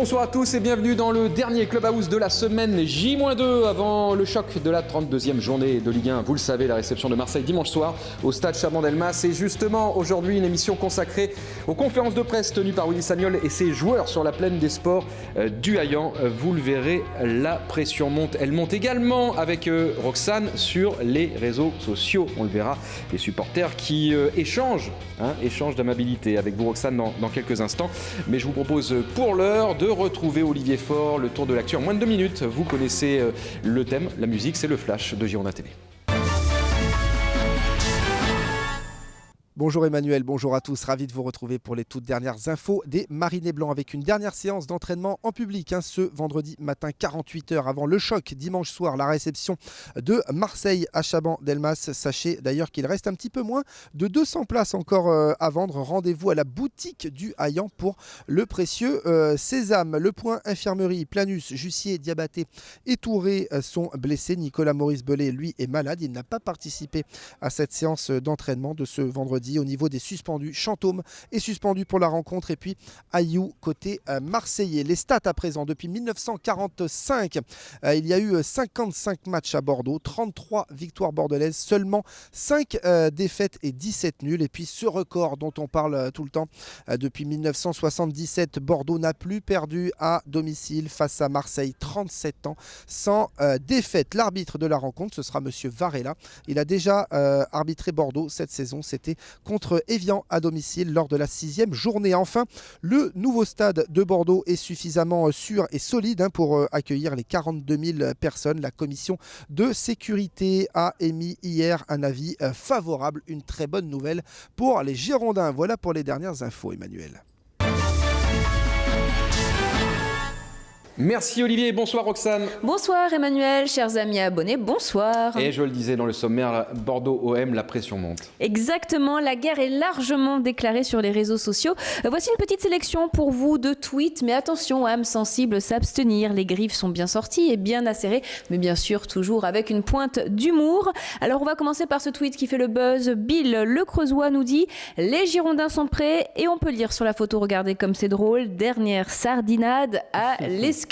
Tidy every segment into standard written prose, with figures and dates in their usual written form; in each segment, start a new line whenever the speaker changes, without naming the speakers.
Bonsoir à tous et bienvenue dans le dernier Clubhouse de la semaine, J-2 avant le choc de la 32e journée de Ligue 1. Vous le savez, la réception de Marseille dimanche soir au stade Chaban-Delmas. Et justement, aujourd'hui, une émission consacrée aux conférences de presse tenues par Willy Sagnol et ses joueurs sur la plaine des sports du Haillan. Vous le verrez, la pression monte. Elle monte également avec Roxane sur les réseaux sociaux. On le verra, les supporters qui échangent d'amabilité avec vous, Roxane, dans quelques instants. Mais je vous propose pour l'heure de retrouver Olivier Faure, le tour de l'actu en moins de 2 minutes. Vous connaissez le thème, la musique, c'est le flash de Girondin TV.
Bonjour Emmanuel, bonjour à tous, ravi de vous retrouver pour les toutes dernières infos des Marinés Blancs avec une dernière séance d'entraînement en public ce vendredi matin 48h avant le choc dimanche soir, la réception de Marseille à Chaban-Delmas. Sachez d'ailleurs qu'il reste un petit peu moins de 200 places encore à vendre. Rendez-vous à la boutique du Haillan pour le précieux sésame. Le Point Infirmerie, Planus, Jussier, Diabaté et Touré sont blessés. Nicolas Maurice Belay, lui, est malade. Il n'a pas participé à cette séance d'entraînement de ce vendredi. Au niveau des suspendus, Chantôme est suspendu pour la rencontre et puis Ayou côté marseillais. Les stats à présent, depuis 1945, il y a eu 55 matchs à Bordeaux, 33 victoires bordelaises, seulement 5 défaites et 17 nuls. Et puis ce record dont on parle tout le temps, depuis 1977, Bordeaux n'a plus perdu à domicile face à Marseille, 37 ans sans défaite. L'arbitre de la rencontre, ce sera monsieur Varela. Il a déjà arbitré Bordeaux cette saison, c'était contre Évian à domicile lors de la 6e journée. Enfin, le nouveau stade de Bordeaux est suffisamment sûr et solide pour accueillir les 42 000 personnes. La commission de sécurité a émis hier un avis favorable. Une très bonne nouvelle pour les Girondins. Voilà pour les dernières infos, Emmanuel.
Merci Olivier, bonsoir Roxane.
Bonsoir Emmanuel, chers amis abonnés, bonsoir.
Et je le disais dans le sommaire, Bordeaux-OM, la pression monte.
Exactement, la guerre est largement déclarée sur les réseaux sociaux. Voici une petite sélection pour vous de tweets, mais attention, âme sensible, s'abstenir. Les griffes sont bien sorties et bien acérées, mais bien sûr toujours avec une pointe d'humour. Alors on va commencer par ce tweet qui fait le buzz. Bill Le Creusois nous dit « Les Girondins sont prêts » et on peut lire sur la photo, regardez comme c'est drôle, dernière sardinade à l'escure.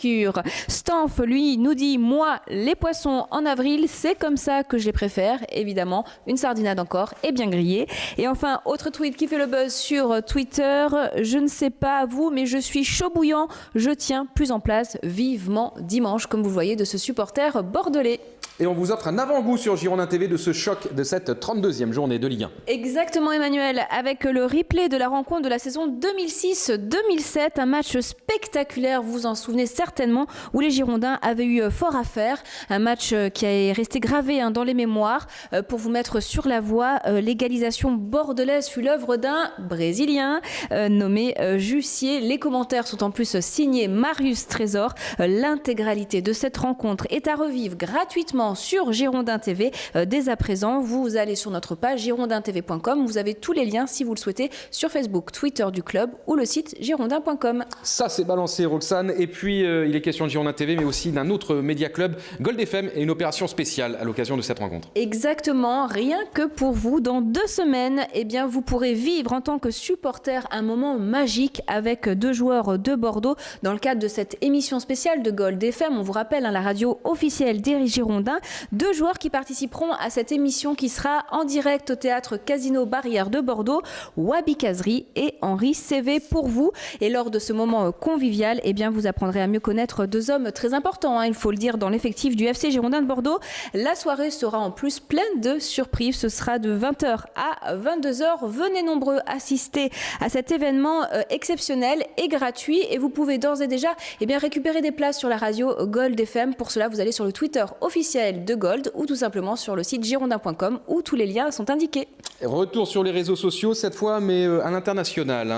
Stanf, lui, nous dit « Moi, les poissons en avril, c'est comme ça que je les préfère. » Évidemment, une sardinade encore et bien grillée. Et enfin, autre tweet qui fait le buzz sur Twitter. « Je ne sais pas vous, mais je suis chaud bouillant. Je tiens plus en place vivement dimanche, comme vous voyez, de ce supporter bordelais. »
Et on vous offre un avant-goût sur Girondin TV de ce choc de cette 32e journée de Ligue 1.
Exactement Emmanuel, avec le replay de la rencontre de la saison 2006-2007, un match spectaculaire, vous vous en souvenez certainement, où les Girondins avaient eu fort à faire. Un match qui est resté gravé dans les mémoires. Pour vous mettre sur la voie, l'égalisation bordelaise fut l'œuvre d'un Brésilien nommé Jussier. Les commentaires sont en plus signés Marius Trésor. L'intégralité de cette rencontre est à revivre gratuitement sur Girondin TV dès à présent. Vous allez sur notre page girondintv.com. Vous avez tous les liens si vous le souhaitez sur Facebook, Twitter du club ou le site girondin.com.
Ça c'est balancé Roxane. Et puis il est question de Girondin TV mais aussi d'un autre média club, Gold FM, et une opération spéciale à l'occasion de cette rencontre.
Exactement, rien que pour vous. Dans 2 semaines, vous pourrez vivre en tant que supporter un moment magique avec 2 joueurs de Bordeaux dans le cadre de cette émission spéciale de Gold FM. On vous rappelle la radio officielle des Girondins. 2 joueurs qui participeront à cette émission qui sera en direct au théâtre Casino Barrière de Bordeaux, Wabi Kazri et Henri CV pour vous. Et lors de ce moment convivial, vous apprendrez à mieux connaître 2 hommes très importants, il faut le dire, dans l'effectif du FC Girondins de Bordeaux. La soirée sera en plus pleine de surprises. Ce sera de 20h à 22h. Venez nombreux assister à cet événement exceptionnel et gratuit. Et vous pouvez d'ores et déjà récupérer des places sur la radio Gold FM. Pour cela, vous allez sur le Twitter officiel de Gold ou tout simplement sur le site girondin.com où tous les liens sont indiqués.
Retour sur les réseaux sociaux cette fois, mais à l'international.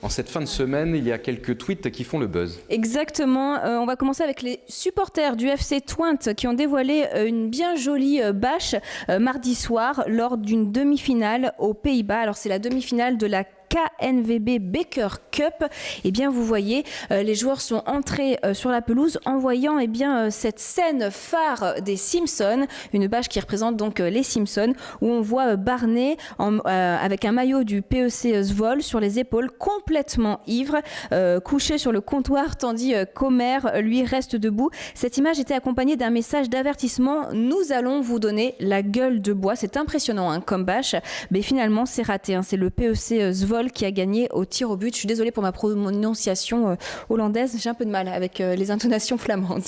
En cette fin de semaine, il y a quelques tweets qui font le buzz.
Exactement. On va commencer avec les supporters du FC Twente qui ont dévoilé une bien jolie bâche mardi soir lors d'une demi-finale aux Pays-Bas. Alors c'est la demi-finale de la KNVB Baker Cup. Eh bien, vous voyez, les joueurs sont entrés sur la pelouse en voyant cette scène phare des Simpsons, une bâche qui représente donc les Simpsons, où on voit Barney avec un maillot du PEC Zwolle sur les épaules, complètement ivre, couché sur le comptoir, tandis qu'Homer, lui, reste debout. Cette image était accompagnée d'un message d'avertissement: nous allons vous donner la gueule de bois. C'est impressionnant comme bâche, mais finalement c'est raté. C'est le PEC Zwolle qui a gagné au tir au but. Je suis désolée pour ma prononciation hollandaise, j'ai un peu de mal avec les intonations flamandes.